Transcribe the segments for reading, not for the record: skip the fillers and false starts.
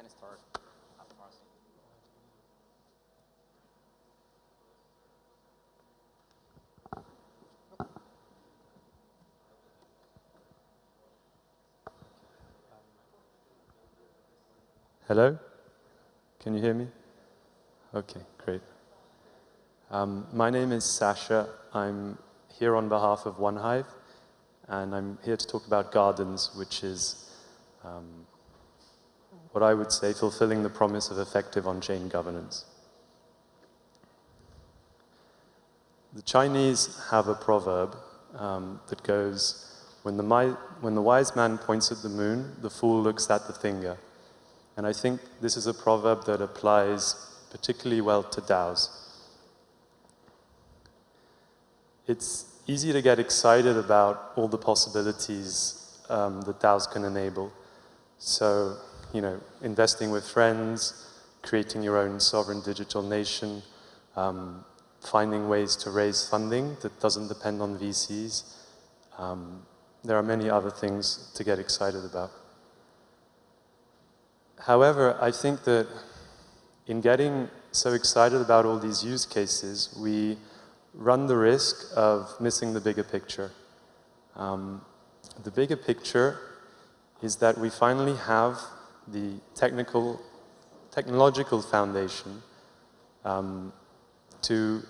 can start after Marcy. Hello? Can you hear me? Okay, great. My name is Sacha. I'm here on behalf of Hive, and I'm here to talk about gardens, which is what I would say fulfilling the promise of effective on-chain governance. The Chinese have a proverb that goes, when the wise man points at the moon, the fool looks at the finger. And I think this is a proverb that applies particularly well to DAOs. It's easy to get excited about all the possibilities that DAOs can enable. So, you know, investing with friends, creating your own sovereign digital nation, finding ways to raise funding that doesn't depend on VCs. There are many other things to get excited about. However, I think that in getting so excited about all these use cases, we run the risk of missing the bigger picture. The bigger picture is that we finally have the technological foundation to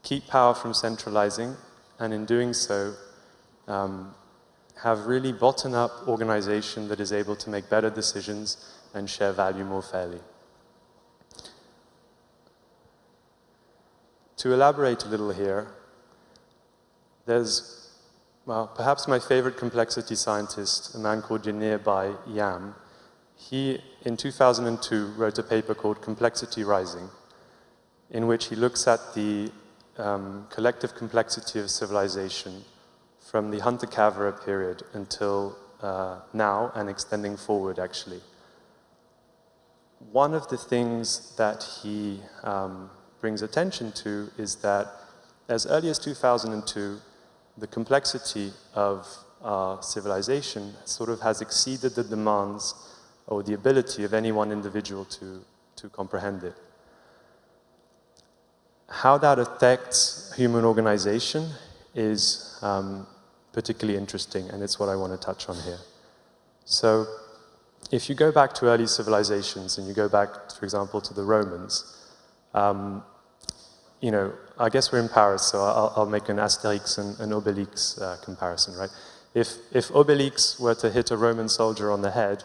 keep power from centralizing, and in doing so, have really bottom-up organization that is able to make better decisions and share value more fairly. To elaborate a little here, there's, well, perhaps my favorite complexity scientist, a man called Nearby Yam. He, in 2002, wrote a paper called Complexity Rising, in which he looks at the collective complexity of civilization from the hunter-gatherer period until now, and extending forward, actually. One of the things that he brings attention to is that as early as 2002, the complexity of our civilization sort of has exceeded the demands or the ability of any one individual to comprehend it. How that affects human organization is particularly interesting, and it's what I want to touch on here. So, if you go back to early civilizations, and you go back, for example, to the Romans, you know, I guess we're in Paris, so I'll make an Asterix and Obelix comparison, right? If Obelix were to hit a Roman soldier on the head,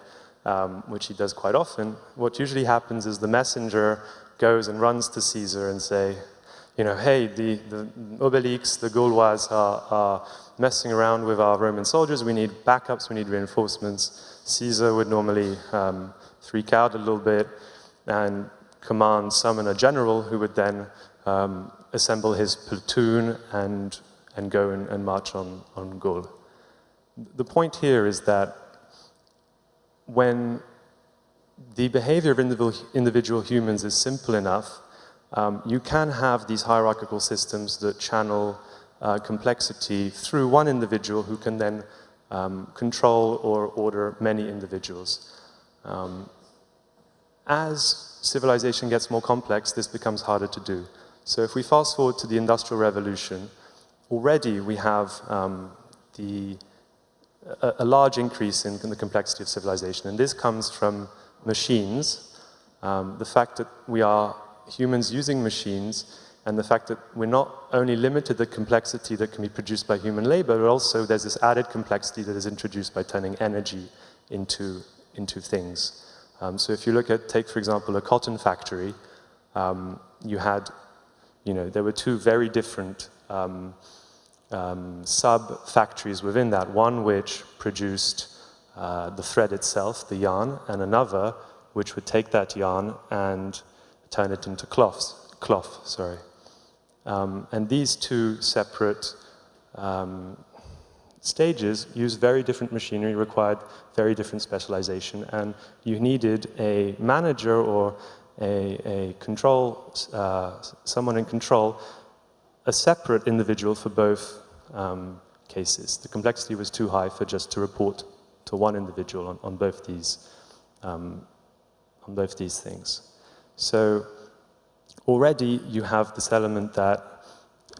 which he does quite often, what usually happens is the messenger goes and runs to Caesar and say, you know, hey, the Obelix, the Gaulois are messing around with our Roman soldiers, we need backups, we need reinforcements. Caesar would normally freak out a little bit and summon a general who would then assemble his platoon and go and march on Gaul. The point here is that when the behavior of individual humans is simple enough, you can have these hierarchical systems that channel complexity through one individual who can then control or order many individuals. As civilization gets more complex, this becomes harder to do. So if we fast forward to the Industrial Revolution, already we have a large increase in the complexity of civilization, and this comes from machines, the fact that we are humans using machines, and the fact that we're not only limited to the complexity that can be produced by human labor, but also there's this added complexity that is introduced by turning energy into things. So if you look at, take for example, a cotton factory, you had, you know, there were two very different sub-factories within that, one which produced the thread itself, the yarn, and another which would take that yarn and turn it into cloth. And these two separate stages used very different machinery, required very different specialization, and you needed a manager or a control, someone in control, a separate individual for both cases. The complexity was too high for just to report to one individual on both these both these things. So already you have this element that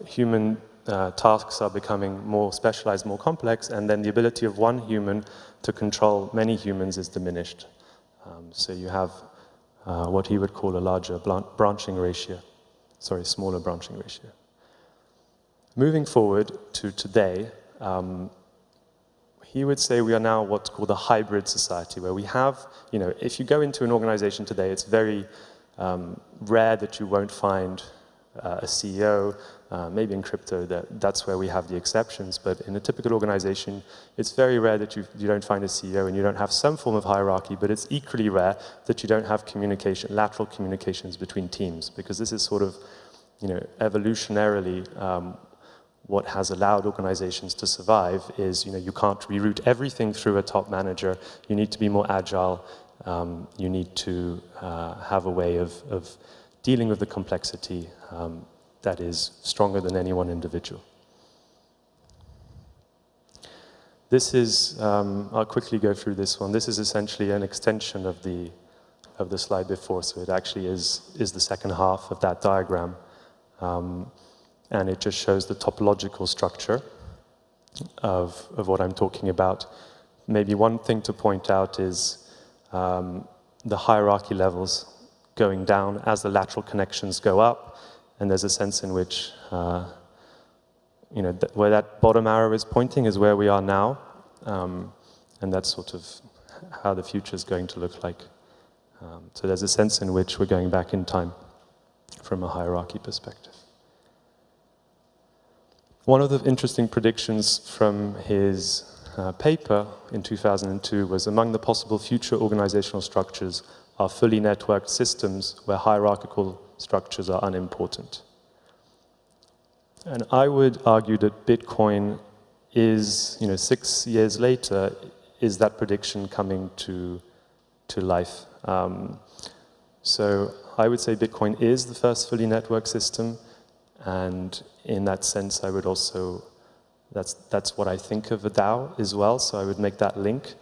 human tasks are becoming more specialized, more complex, and then the ability of one human to control many humans is diminished. So you have what he would call a larger branching ratio, smaller branching ratio. Moving forward to today, he would say we are now what's called a hybrid society, where we have, if you go into an organization today, it's very rare that you won't find a CEO. Maybe in crypto, that's where we have the exceptions, but in a typical organization, it's very rare that you don't find a CEO and you don't have some form of hierarchy, but it's equally rare that you don't have lateral communications between teams, because this is sort of, evolutionarily, what has allowed organizations to survive is, you can't reroute everything through a top manager. You need to be more agile. You need to have a way of dealing with the complexity that is stronger than any one individual. This is, I'll quickly go through this one. This is essentially an extension of the slide before, so it actually is the second half of that diagram. And it just shows the topological structure of what I'm talking about. Maybe one thing to point out is the hierarchy levels going down as the lateral connections go up, and there's a sense in which, where that bottom arrow is pointing is where we are now, and that's sort of how the future is going to look like. So there's a sense in which we're going back in time from a hierarchy perspective. One of the interesting predictions from his paper in 2002 was, among the possible future organizational structures are fully networked systems where hierarchical structures are unimportant. And I would argue that Bitcoin is, 6 years later, is that prediction coming to life. So I would say Bitcoin is the first fully networked system, and in that sense I would also, that's what I think of a DAO as well, so I would make that link.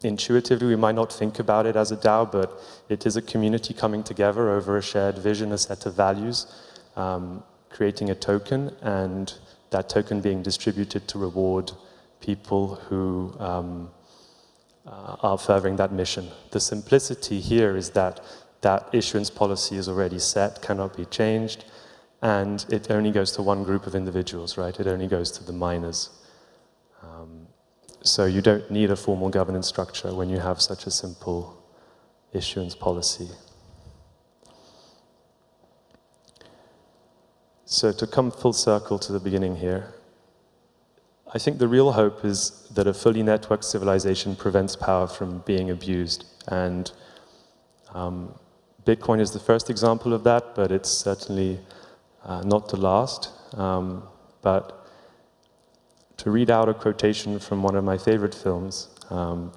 Intuitively, we might not think about it as a DAO, but it is a community coming together over a shared vision, a set of values, creating a token, and that token being distributed to reward people who are furthering that mission. The simplicity here is that that issuance policy is already set, cannot be changed, and it only goes to one group of individuals, right? It only goes to the miners. So you don't need a formal governance structure when you have such a simple issuance policy. So to come full circle to the beginning here, I think the real hope is that a fully networked civilization prevents power from being abused. And Bitcoin is the first example of that, but it's certainly not the last. But to read out a quotation from one of my favorite films,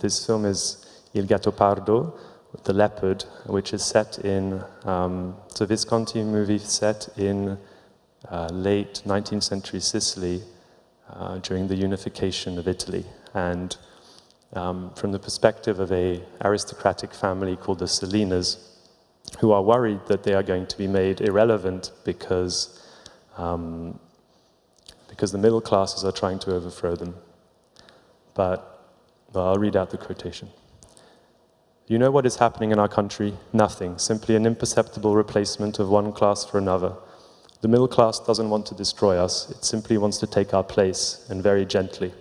this film is Il Gatto Pardo, The Leopard, which is set in, it's a Visconti movie set in late 19th century Sicily during the unification of Italy. And from the perspective of an aristocratic family called the Salinas, who are worried that they are going to be made irrelevant because the middle classes are trying to overthrow them. But I'll read out the quotation. You know what is happening in our country? Nothing, simply an imperceptible replacement of one class for another. The middle class doesn't want to destroy us, it simply wants to take our place, and very gently.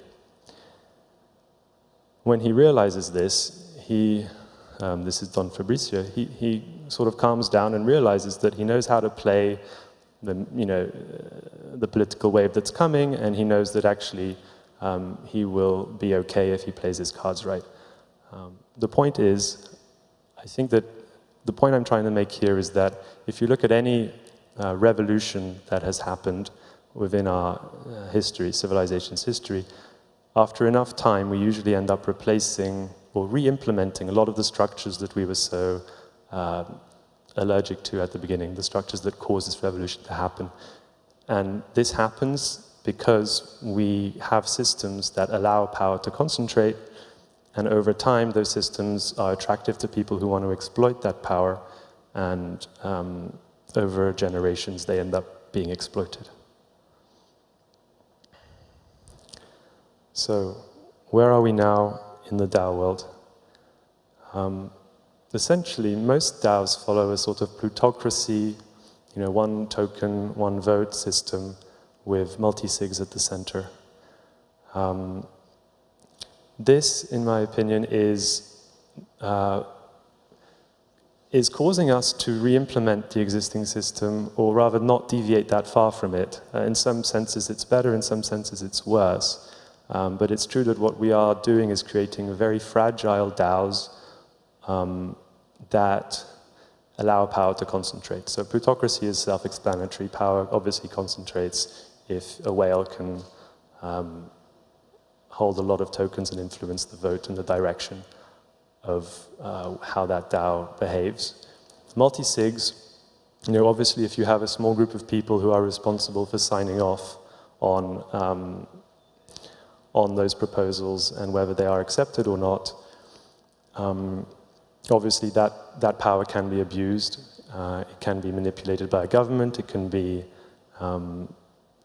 When he realizes this, this is Don Fabricio, he sort of calms down and realizes that he knows how to play the political wave that's coming, and he knows that actually he will be okay if he plays his cards right. The point is, I think that the point I'm trying to make here is that if you look at any revolution that has happened within our history, civilization's history, after enough time we usually end up replacing or re-implementing a lot of the structures that we were so allergic to at the beginning, the structures that caused this revolution to happen. And this happens because we have systems that allow power to concentrate, And over time, those systems are attractive to people who want to exploit that power, and over generations, they end up being exploited. So, where are we now in the DAO world? Essentially, most DAOs follow a sort of plutocracy, one token, one vote system with multi-sigs at the center. This, in my opinion, is causing us to re-implement the existing system, or rather not deviate that far from it. In some senses it's better, in some senses it's worse. But it's true that what we are doing is creating very fragile DAOs that allow power to concentrate. So plutocracy is self-explanatory. Power obviously concentrates if a whale can hold a lot of tokens and influence the vote in the direction of how that DAO behaves. Multi-sigs, obviously if you have a small group of people who are responsible for signing off on those proposals and whether they are accepted or not, obviously that power can be abused. It can be manipulated by a government. It can be,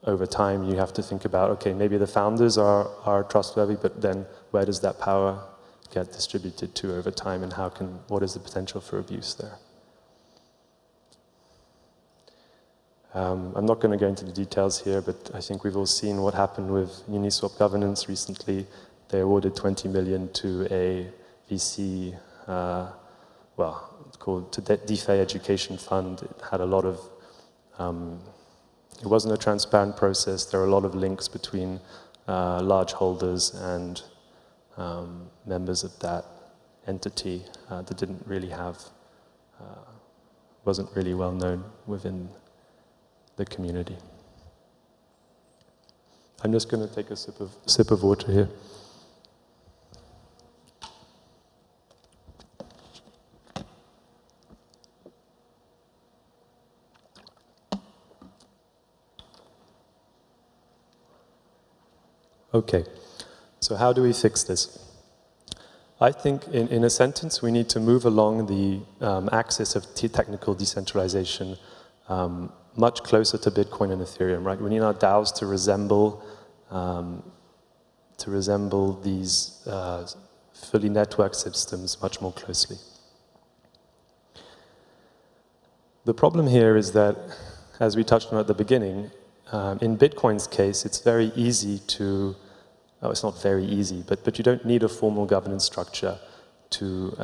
over time, you have to think about, okay, maybe the founders are trustworthy, but then where does that power get distributed to over time, and what is the potential for abuse there? I'm not going to go into the details here, but I think we've all seen what happened with Uniswap governance recently. They awarded 20 million to a VC, it's called DeFi Education Fund. It had a lot of, it wasn't a transparent process. There are a lot of links between large holders and members of that entity that didn't really have, wasn't really well known within the community. I'm just going to take a sip of water here. Okay, so how do we fix this? I think in a sentence we need to move along the axis of technical decentralization much closer to Bitcoin and Ethereum, right? We need our DAOs to resemble these fully networked systems much more closely. The problem here is that, as we touched on at the beginning, in Bitcoin's case, it's very easy to, it's not very easy, but you don't need a formal governance structure to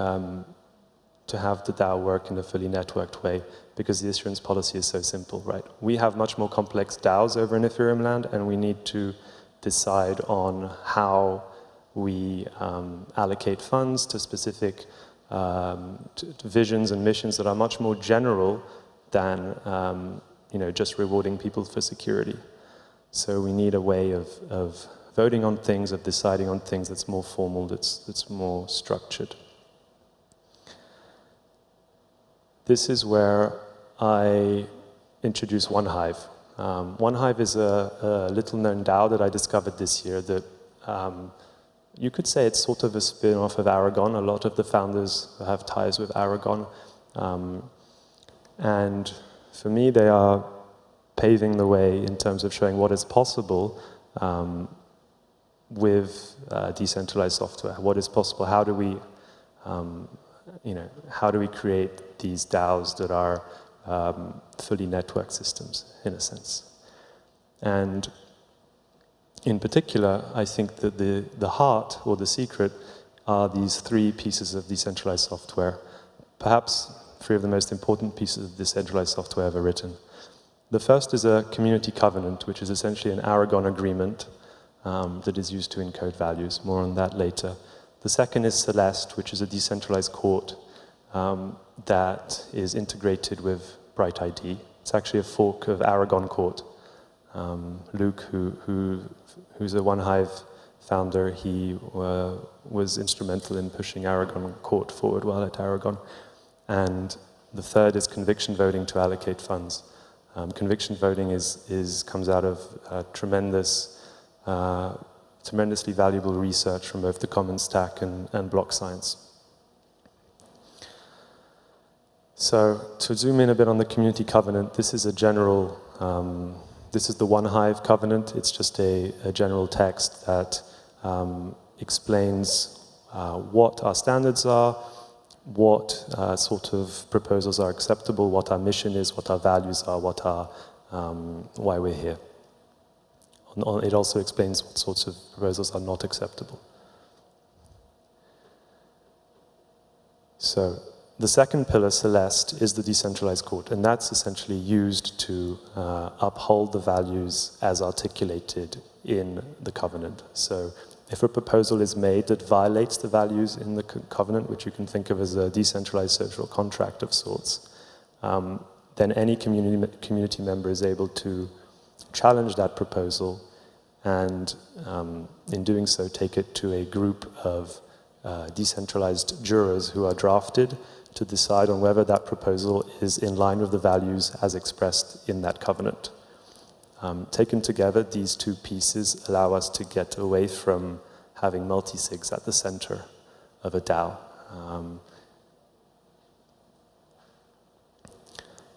have the DAO work in a fully networked way, because the issuance policy is so simple, right? We have much more complex DAOs over in Ethereum land, and we need to decide on how we allocate funds to specific to visions and missions that are much more general than just rewarding people for security. So we need a way of voting on things, of deciding on things that's more formal, that's more structured. This is where I introduce Hive. Hive is a little-known DAO that I discovered this year that you could say it's sort of a spin-off of Aragon. A lot of the founders have ties with Aragon. And for me, they are paving the way in terms of showing what is possible with decentralized software. What is possible? How do we, how do we create these DAOs that are fully networked systems, in a sense? And in particular, I think that the heart or the secret are these three pieces of decentralized software, perhaps three of the most important pieces of decentralized software ever written. The first is a community covenant, which is essentially an Aragon agreement that is used to encode values. More on that later. The second is Celeste, which is a decentralized court that is integrated with Bright ID. It's actually a fork of Aragon Court. Luke, who's a Hive founder, he was instrumental in pushing Aragon Court forward while at Aragon. And the third is conviction voting to allocate funds. Conviction voting comes out of tremendous tremendously valuable research from both the common stack and block science. So to zoom in a bit on the community covenant, this is a general, this is the One Hive covenant. It's just a general text that explains what our standards are, what sort of proposals are acceptable, what our mission is, what our values are, what our, why we're here. It also explains what sorts of proposals are not acceptable. So the second pillar, Celeste, is the decentralized court, and that's essentially used to uphold the values as articulated in the covenant. So if a proposal is made that violates the values in the covenant, which you can think of as a decentralized social contract of sorts, then any community member is able to challenge that proposal and, in doing so, take it to a group of decentralized jurors who are drafted to decide on whether that proposal is in line with the values as expressed in that covenant. Taken together, these two pieces allow us to get away from having multi-sigs at the center of a DAO.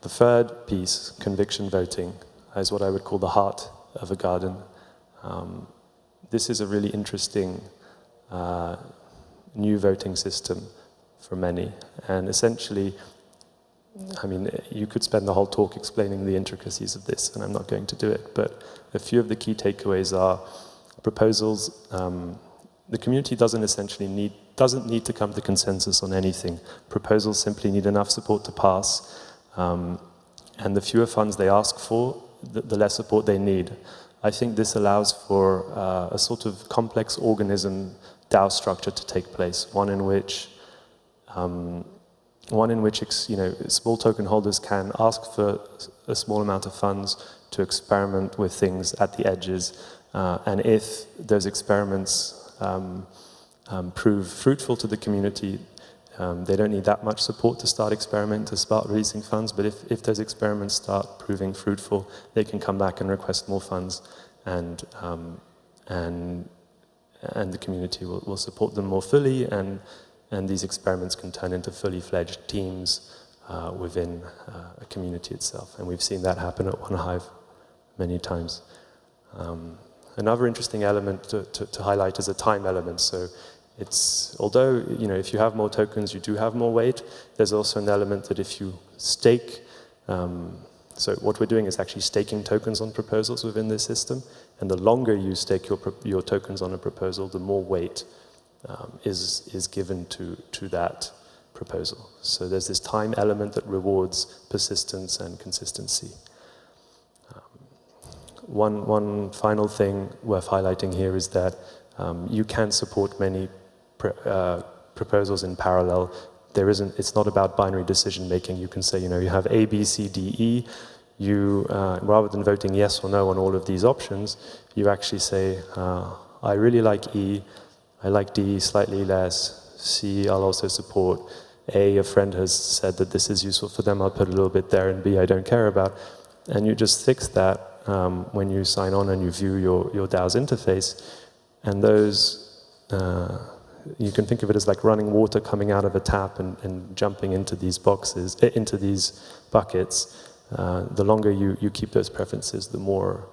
The third piece, conviction voting, is what I would call the heart of a garden. This is a really interesting new voting system for many, and essentially, I mean, you could spend the whole talk explaining the intricacies of this, and I'm not going to do it, but a few of the key takeaways are proposals. The community doesn't need to come to consensus on anything. Proposals simply need enough support to pass, and the fewer funds they ask for, the less support they need. I think this allows for a sort of complex organism DAO structure to take place, one in which small token holders can ask for a small amount of funds to experiment with things at the edges, and if those experiments prove fruitful to the community, they don't need that much support to start experimenting, to start releasing funds, but if those experiments start proving fruitful, they can come back and request more funds, and the community will support them more fully, and these experiments can turn into fully fledged teams within a community itself. And we've seen that happen at One Hive many times. Another interesting element to highlight is a time element. So it's, although, if you have more tokens, you do have more weight, there's also an element that if you stake, so what we're doing is actually staking tokens on proposals within this system, and the longer you stake your tokens on a proposal, the more weight is given to that proposal. So there's this time element that rewards persistence and consistency. One final thing worth highlighting here is that you can support many proposals in parallel. It's not about binary decision making. You can say, you have A, B, C, D, E. Rather than voting yes or no on all of these options, you actually say, I really like E, I like D slightly less, C I'll also support, A friend has said that this is useful for them, I'll put a little bit there, and B I don't care about. And you just fix that when you sign on and you view your DAO's interface, and those, you can think of it as like running water coming out of a tap and jumping into these boxes, into these buckets. The longer you keep those preferences, the more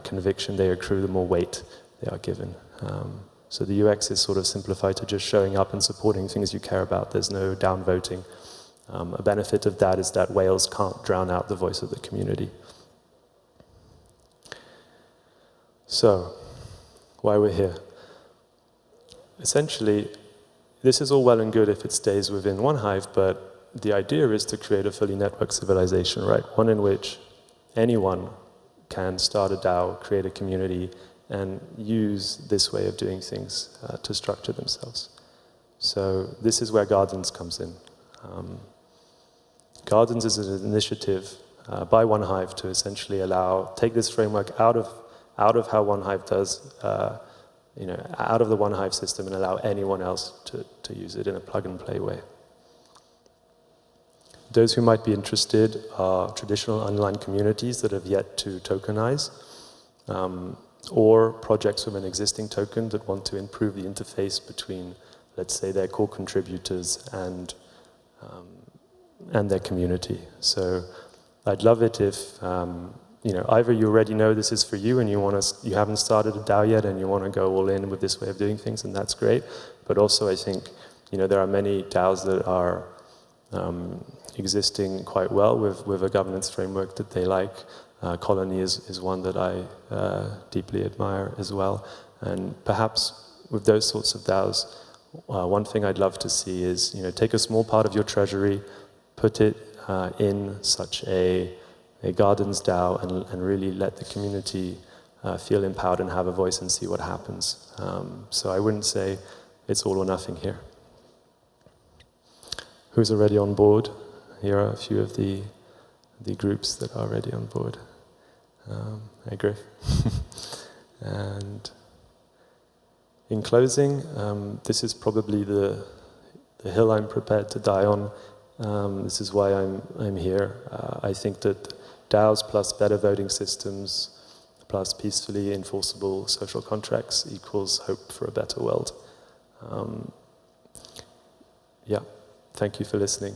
conviction they accrue, the more weight they are given. So the UX is sort of simplified to just showing up and supporting things you care about. There's no downvoting. A benefit of that is that whales can't drown out the voice of the community. So, why we're here? Essentially, this is all well and good if it stays within One Hive, but the idea is to create a fully networked civilization, right? One in which anyone can start a DAO, create a community, and use this way of doing things to structure themselves. So this is where Gardens comes in. Gardens is an initiative by One Hive to essentially take this framework out of how One Hive does, out of the One Hive system, and allow anyone else to use it in a plug-and-play way. Those who might be interested are traditional online communities that have yet to tokenize. or projects with an existing token that want to improve the interface between, let's say, their core contributors and their community. So I'd love it if either you already know this is for you and you haven't started a DAO yet and you want to go all in with this way of doing things, and that's great. But also, I think there are many DAOs that are existing quite well with a governance framework that they like. Colony is one that I deeply admire as well. And perhaps with those sorts of DAOs, one thing I'd love to see is take a small part of your treasury, put it in such a Gardens DAO, and really let the community feel empowered and have a voice and see what happens. So I wouldn't say it's all or nothing here. Who's already on board? Here are a few of the groups that are already on board. Hey, Griff. And in closing, this is probably the hill I'm prepared to die on. This is why I'm here. I think that DAOs plus better voting systems plus peacefully enforceable social contracts equals hope for a better world. Yeah, thank you for listening.